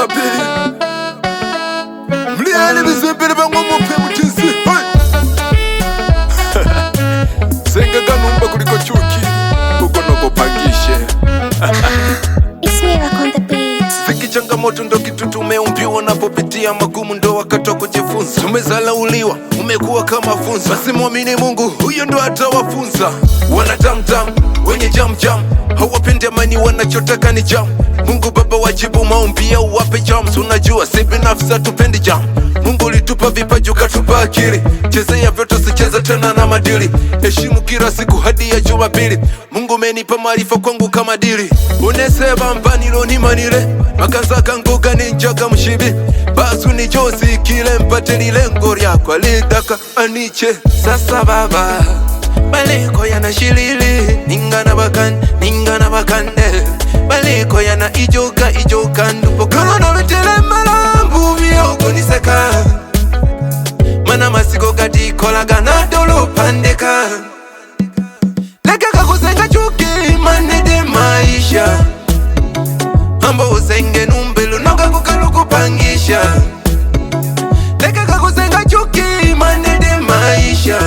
pili mliani bizembele bang'omope mutinsi senga kanumba kuliko chuki ukonogo pangishe It's Miracle on the beat. Ziki changamoto ndo kitu tumeumbiwa, napopitia magumu ndo wakati wa kujifunza. Tumezalauliwa, umekuwa kama funza, basi muamini Mungu, huyo ndo atawafunza. Wanatamtam, wenye jam hawapendi amani, wanachotaka ni jam. Mungu Baba wajibu maombi ya uwape jams. Unajua si binafsi hatupendi jam. Mungu litupa vipaji ukatupa akili, chezea vyote usicheza tena na madili. Heshimu kila siku hadi ya Jumapili. Mungu menipa maarifa kwangu kama dili. Uneseba mpanilo ni manile, makanza kanguga ninjaga mshibi. Basu ni jozi kile mpate lile ngoria kwa lidaka aniche. Sasa baba baliko yana shilili, ningana bakande baliko yana ijoga ndupo kano metele malambu miyogo niseka. Mana masiko gati kolaga na dolo pandeka. Leka kakusenga chuki manede maisha, ambo usenge numbelu noga kukaluku pangisha. Leka kakusenga chuki manede maisha,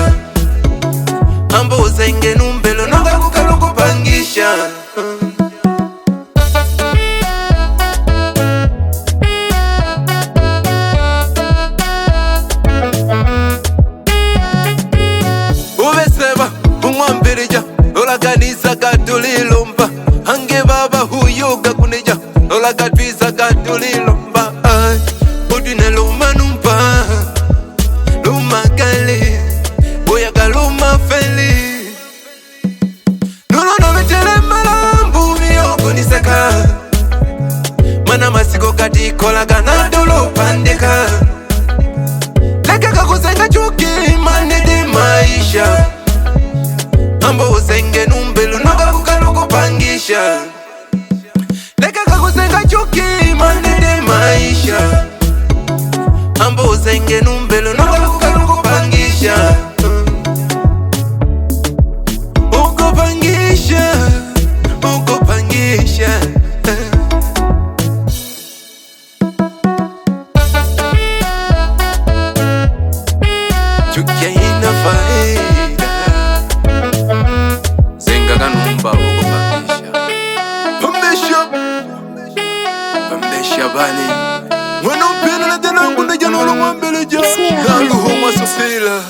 ambo usenge numbelu noga kukaluku pangisha. Ubeseba umwambirija olaganiza gatulilomba, hange baba huyuga kunija olagatwiza gatulilomba. Udine luma numpa luma gali boyaga luma feli nolono betele malambu miyogo niseka. Mana masiko gati kolaga na dolo pandeka. Leka kakusenga chuki manede maisha, ambo usenge numbelu noga kukaluku pangisha. Leka kakusenga chuki manede maisha, ambo usenge numbelu noga kukaluku pangisha. Uko pangisha, uko pangisha. Chuki haina faida, senga kanumba uko pangisha. Pambesha bani mwana upena na tena ngunda jano lo mwambeleja. Naluho mwasufila